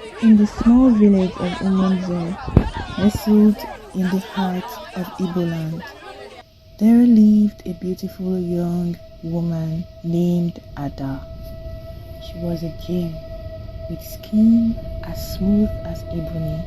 In the small village of Umunze, nestled in the heart of Igbo land, there lived a beautiful young woman named Ada. She was a gem, with skin as smooth as ebony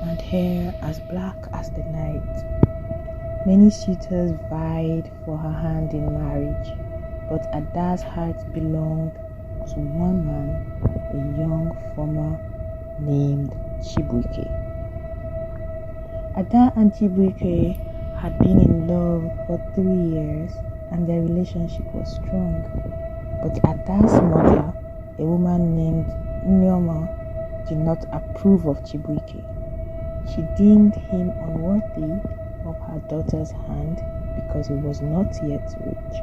and hair as black as the night. Many suitors vied for her hand in marriage, but Ada's heart belonged to one man, a young farmer named Chibuike. Ada and Chibuike had been in love for 3 years and their relationship was strong. But Ada's mother, a woman named Nyoma, did not approve of Chibuike. She deemed him unworthy of her daughter's hand because he was not yet rich.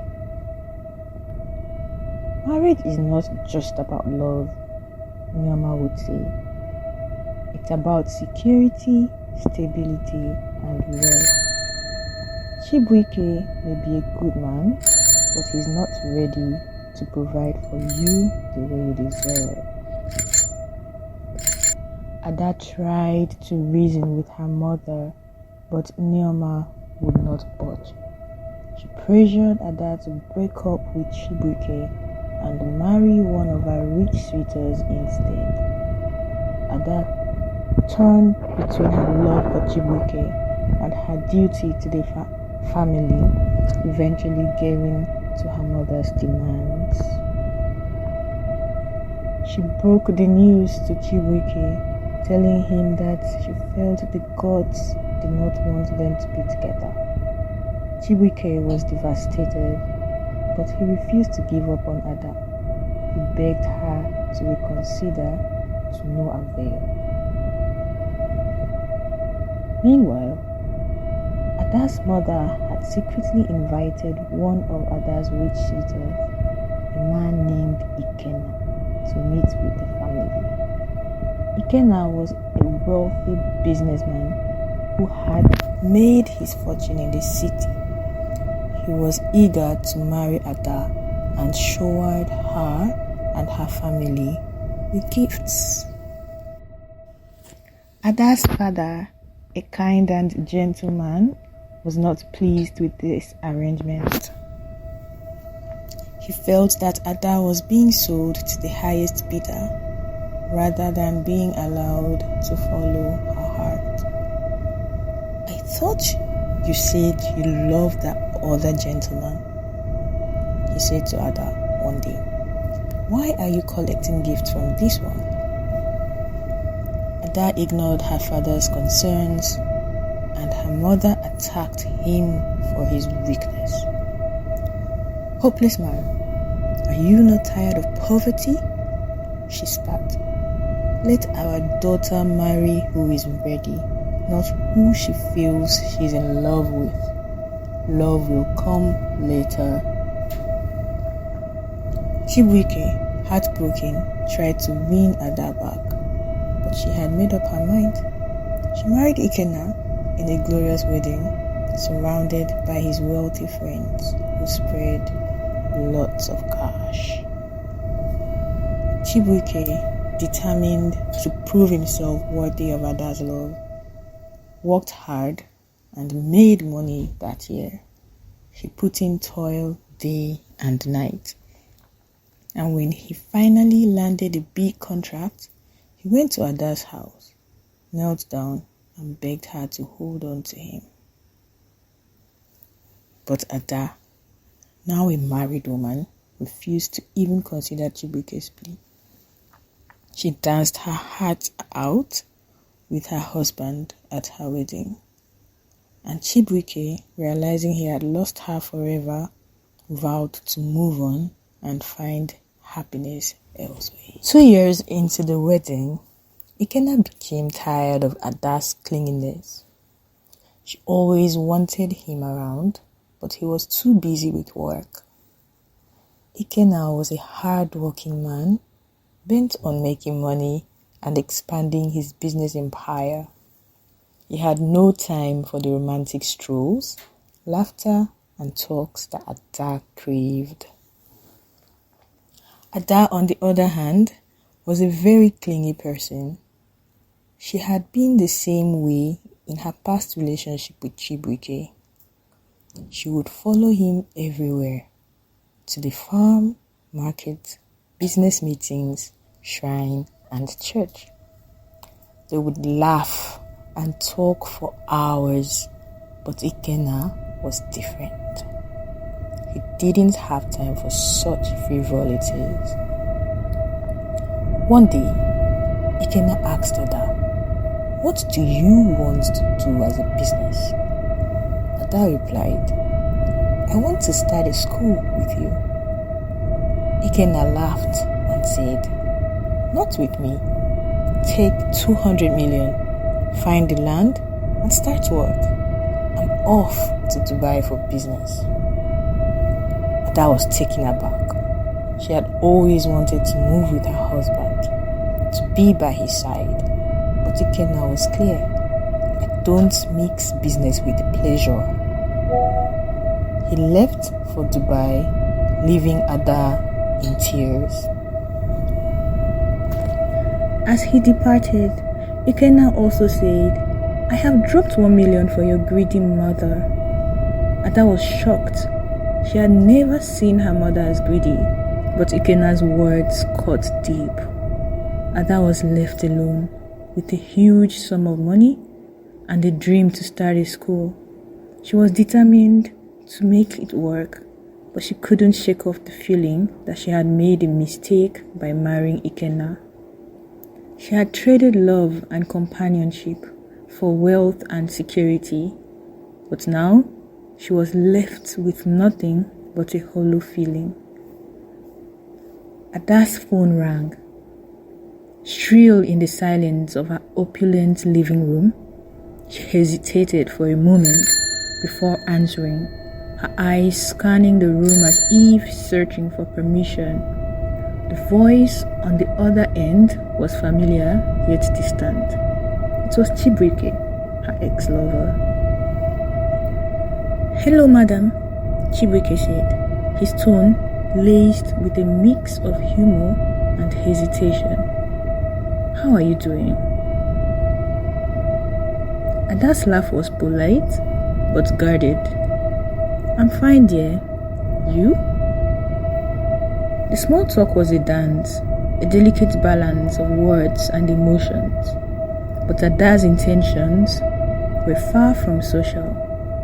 Marriage is not just about love, Nyoma would say. It's about security, stability, and wealth. Chibuike may be a good man, but he's not ready to provide for you the way you deserve. Ada tried to reason with her mother, but Nyoma would not budge. She pressured Ada to break up with Chibuike and marry one of her rich suitors instead. Ada turned between her love for Chibuike and her duty to the family, eventually giving to her mother's demands. She broke the news to Chibuike, telling him that she felt the gods did not want them to be together. Chibuike was devastated, but he refused to give up on Ada. He begged her to reconsider, to no avail. Meanwhile, Ada's mother had secretly invited one of Ada's rich suitors, a man named Ikena, to meet with the family. Ikena was a wealthy businessman who had made his fortune in the city. He was eager to marry Ada and showered her and her family with gifts. Ada's father, a kind and gentle man, was not pleased with this arrangement. He felt that Ada was being sold to the highest bidder rather than being allowed to follow her heart. "I thought you said you loved that other gentleman," he said to Ada one day. "Why are you collecting gifts from this one?" Ada ignored her father's concerns, and her mother attacked him for his weakness. "Hopeless man, are you not tired of poverty?" she spat. "Let our daughter marry who is ready, not who she feels she's in love with. Love will come later." Chibuike, heartbroken, tried to win Ada back, but she had made up her mind. She married Ikena in a glorious wedding, surrounded by his wealthy friends who spread lots of cash. Chibuike, determined to prove himself worthy of Ada's love, worked hard and made money that year. He put in toil day and night. And when he finally landed a big contract, he went to Ada's house, knelt down, and begged her to hold on to him. But Ada, now a married woman, refused to even consider Chibuike's plea. She danced her heart out with her husband at her wedding. And Chibuike, realizing he had lost her forever, vowed to move on and find happiness elsewhere. 2 years into the wedding, Ikena became tired of Ada's clinginess. She always wanted him around, but he was too busy with work. Ikena was a hard-working man, bent on making money and expanding his business empire. He had no time for the romantic strolls, laughter, and talks that Ada craved. Ada, on the other hand, was a very clingy person She had been the same way in her past relationship with Chibuike. She would follow him everywhere, to the farm, market, business meetings, shrine, and church. They would laugh and talk for hours, but Ikenna was different. He didn't have time for such frivolities. One day, Ikenna asked Ada, "What do you want to do as a business?" Ada replied, "I want to start a school with you." Ikenna laughed and said, "Not with me. Take 200 million, find the land, and start work. I'm off to Dubai for business." Ada was taken aback. She had always wanted to move with her husband, to be by his side. But Ikenna was clear. "I don't mix business with pleasure." He left for Dubai, leaving Ada in tears. As he departed, Ikenna also said, "I have dropped 1 million for your greedy mother." Ada was shocked. She had never seen her mother as greedy, but Ikenna's words cut deep. Ada was left alone with a huge sum of money and a dream to start a school. She was determined to make it work, but she couldn't shake off the feeling that she had made a mistake by marrying Ikenna. She had traded love and companionship for wealth and security, but now she was left with nothing but a hollow feeling. Ada's phone rang. Shrill in the silence of her opulent living room, she hesitated for a moment before answering, her eyes scanning the room as if searching for permission. The voice on the other end was familiar yet distant. It was Chibuike, her ex-lover. "Hello, madam," Chibuike said, his tone laced with a mix of humor and hesitation. "How are you doing?" Ada's laugh was polite but guarded. "I'm fine, dear. You?" The small talk was a dance, a delicate balance of words and emotions. But Ada's intentions were far from social.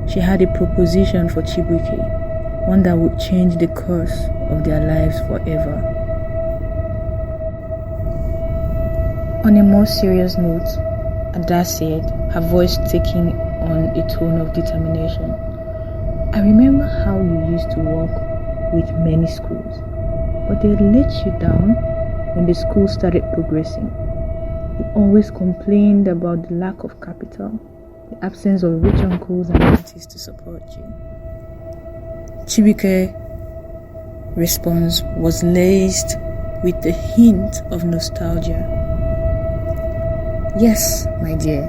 She had a proposition for Chibuike, one that would change the course of their lives forever. On a more serious note, Ada said, her voice taking on a tone of determination, "I remember how you used to work with many schools, but they let you down when the school started progressing. You always complained about the lack of capital, the absence of rich uncles and aunties to support you." Chibuike's response was laced with the hint of nostalgia. "Yes, my dear,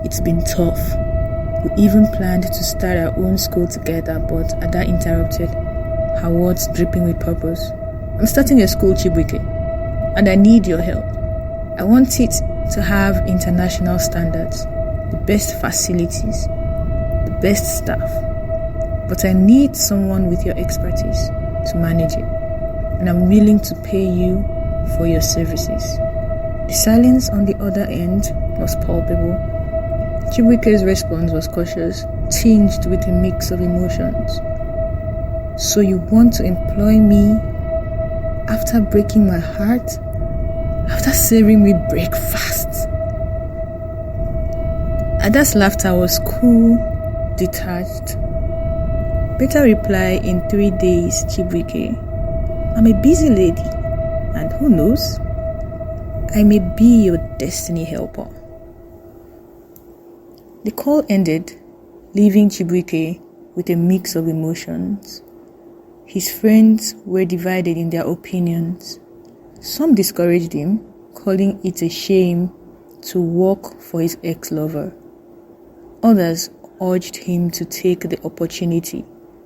it's been tough. We even planned to start our own school together, but Ada interrupted, her words dripping with purpose. I'm starting a school, Chibuike, and I need your help. I want it to have international standards, the best facilities, the best staff. But I need someone with your expertise to manage it, and I'm willing to pay you for your services." The silence on the other end was palpable. Chibuike's response was cautious, tinged with a mix of emotions. "So you want to employ me after breaking my heart? After serving me breakfast?" Ada's laughter was cool, detached. "Better reply in 3 days, Chibuike. I'm a busy lady, and who knows, I may be your destiny helper." The call ended, leaving Chibuike with a mix of emotions. His friends were divided in their opinions. Some discouraged him, calling it a shame to work for his ex-lover. Others urged him to take the opportunity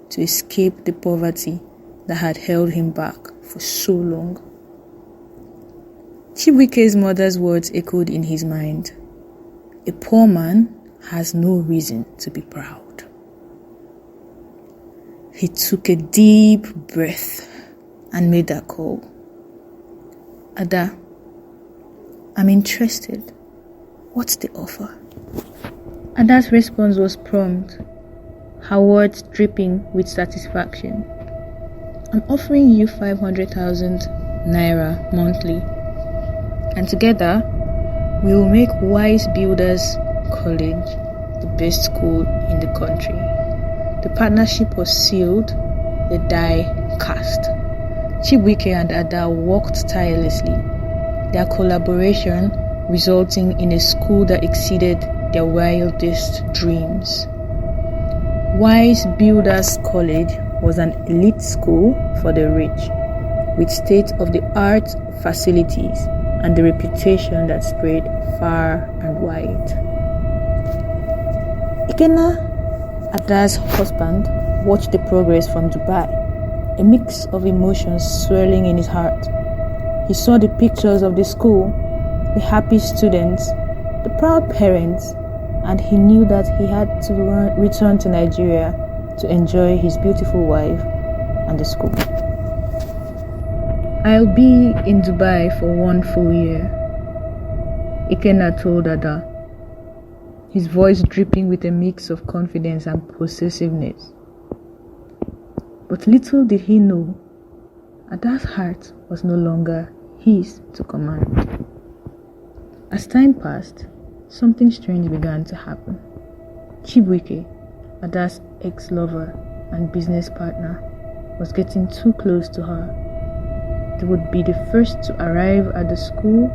to escape the poverty that had held him back for so long. Chibuike's mother's words echoed in his mind. A poor man has no reason to be proud. He took a deep breath and made that call. Ada, I'm interested. What's the offer? Ada's response was prompt, her words dripping with satisfaction. I'm offering you 500,000 naira monthly, and together we will make Wise Builders College the best school in the country. The partnership was sealed, the die cast. Chibuike and Ada worked tirelessly, their collaboration resulting in a school that exceeded their wildest dreams. Wise Builders College was an elite school for the rich, with state-of-the-art facilities and a reputation that spread far and wide. Ikenna, Ada's husband, watched the progress from Dubai, a mix of emotions swirling in his heart. He saw the pictures of the school, the happy students, the proud parents, and he knew that he had to return to Nigeria to enjoy his beautiful wife and the school. I'll be in Dubai for 1 full year, Ikenna told Ada, his voice dripping with a mix of confidence and possessiveness. But little did he know, Ada's heart was no longer his to command. As time passed, something strange began to happen. Chibuike, Ada's ex-lover and business partner, was getting too close to her. They would be the first to arrive at the school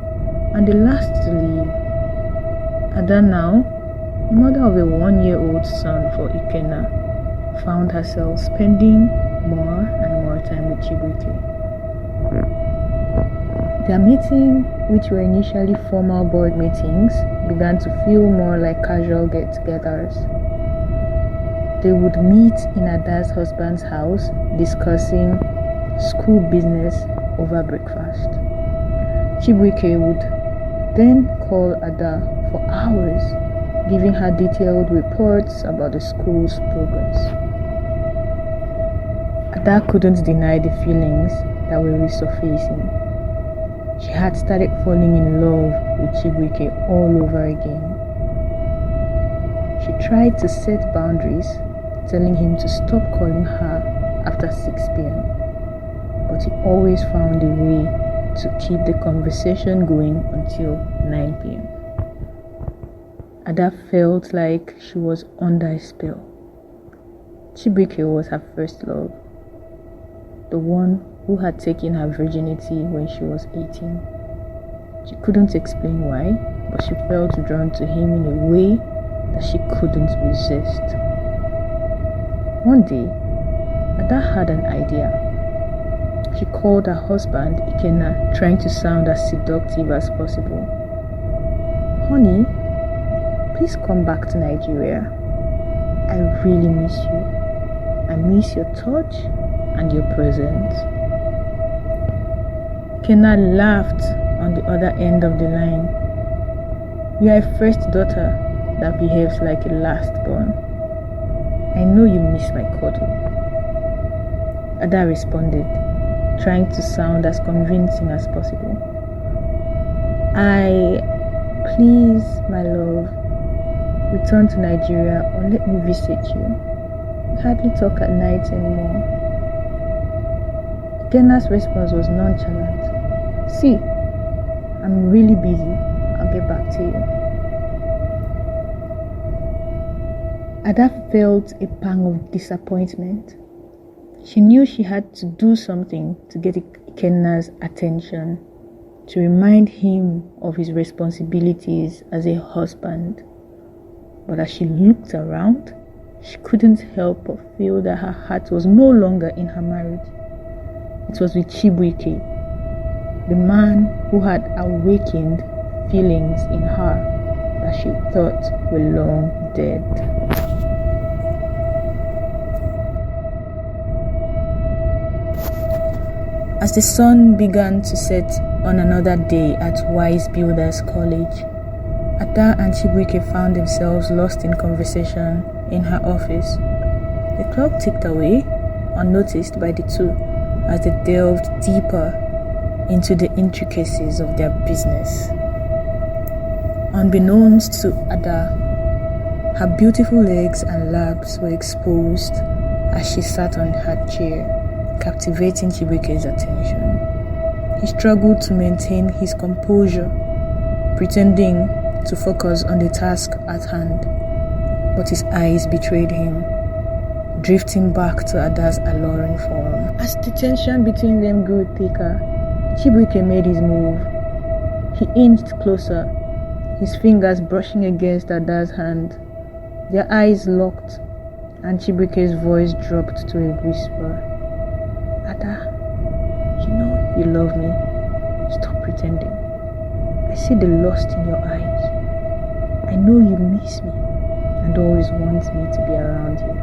and the last to leave. Ada, now a mother of a 1-year-old son for Ikenna, found herself spending more and more time with Chibuike. Their meeting, which were initially formal board meetings, began to feel more like casual get-togethers. They would meet in Ada's husband's house, discussing school business over breakfast. Chibuike would then call Ada for hours, giving her detailed reports about the school's progress. Ada couldn't deny the feelings that were resurfacing. She had started falling in love with Chibuike all over again. She tried to set boundaries, telling him to stop calling her after 6 p.m. But he always found a way to keep the conversation going until 9 p.m. Ada felt like she was under a spell. Chibuike was her first love, the one who had taken her virginity when she was 18. She couldn't explain why, but she felt drawn to him in a way that she couldn't resist. One day, Ada had an idea. She called her husband, Ikenna, trying to sound as seductive as possible. Honey, please come back to Nigeria. I really miss you. I miss your touch and your presence. Ikenna laughed on the other end of the line. You are a first daughter that behaves like a last born. I know you miss my cuddle. Ada responded, trying to sound as convincing as possible. Please, my love, return to Nigeria or let me visit you. We hardly talk at night anymore. Ikenna's response was nonchalant. See, I'm really busy. I'll get back to you. Ada felt a pang of disappointment. She knew she had to do something to get Ikenna's attention, to remind him of his responsibilities as a husband. But as she looked around, she couldn't help but feel that her heart was no longer in her marriage. It was with Chibuike, the man who had awakened feelings in her that she thought were long dead. As the sun began to set on another day at Wise Builders College, Ada and Chibuike found themselves lost in conversation in her office. The clock ticked away, unnoticed by the two, as they delved deeper into the intricacies of their business. Unbeknownst to Ada, her beautiful legs and laps were exposed as she sat on her chair, captivating Chibuike's attention. He struggled to maintain his composure, pretending to focus on the task at hand, but his eyes betrayed him, drifting back to Ada's alluring form. As the tension between them grew thicker, Chibuike made his move. He inched closer, his fingers brushing against Ada's hand. Their eyes locked, and Chibuike's voice dropped to a whisper. Ada, you know you love me. Stop pretending. I see the lust in your eyes. I know you miss me and always want me to be around you.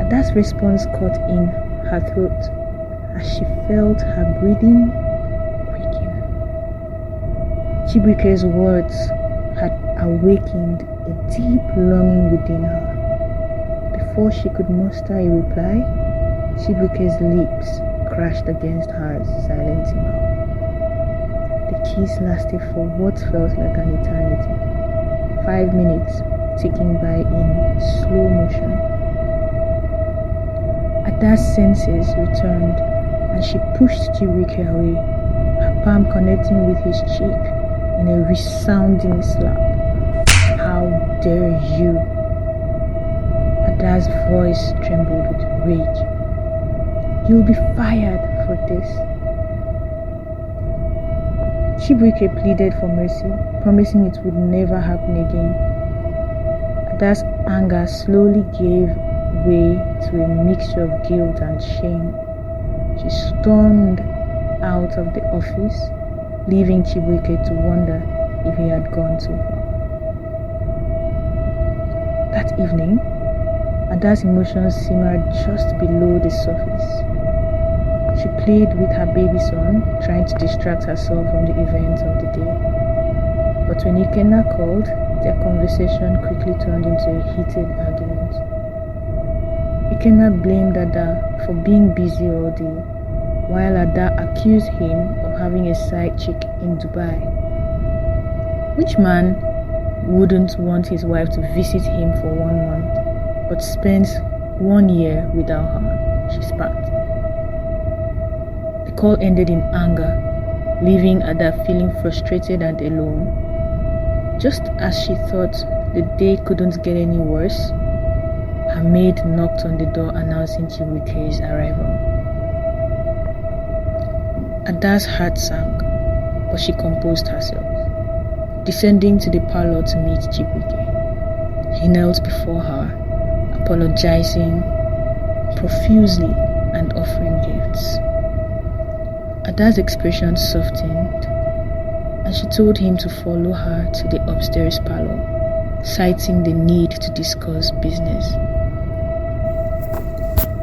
Ada's response caught in her throat as she felt her breathing quicken. Chibuike's words had awakened a deep longing within her. Before she could muster a reply, Chibuike's lips crashed against hers, silencing her. The kiss lasted for what felt like an eternity. 5 minutes ticking by in slow motion. Ada's senses returned and she pushed Chibuike away, her palm connecting with his cheek in a resounding slap. How dare you? Ada's voice trembled with rage. You'll be fired for this. Chibuike pleaded for mercy, promising it would never happen again. Ada's anger slowly gave way to a mixture of guilt and shame. She stormed out of the office, leaving Chibuike to wonder if he had gone too far. That evening, Ada's emotions simmered just below the surface. She played with her baby son, trying to distract herself from the events of the day. But when Ikenna called, their conversation quickly turned into a heated argument. Ikenna blamed Ada for being busy all day, while Ada accused him of having a side chick in Dubai. Which man wouldn't want his wife to visit him for 1 month, but spends 1 year without her? She spat. The call ended in anger, leaving Ada feeling frustrated and alone. Just as she thought the day couldn't get any worse, her maid knocked on the door announcing Chibuike's arrival. Ada's heart sank, but she composed herself. Descending to the parlor to meet Chibuike, he knelt before her, apologizing profusely and offering gifts. Ada's expression softened, and she told him to follow her to the upstairs parlor, citing the need to discuss business.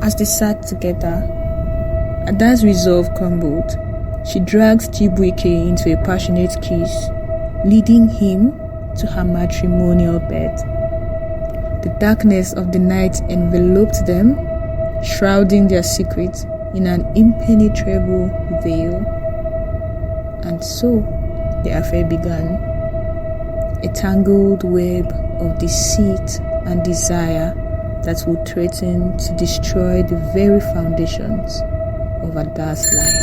As they sat together, Ada's resolve crumbled. She dragged Chibuike into a passionate kiss, leading him to her matrimonial bed. The darkness of the night enveloped them, shrouding their secret in an impenetrable veil. And so the affair began, a tangled web of deceit and desire that would threaten to destroy the very foundations of Ada's life.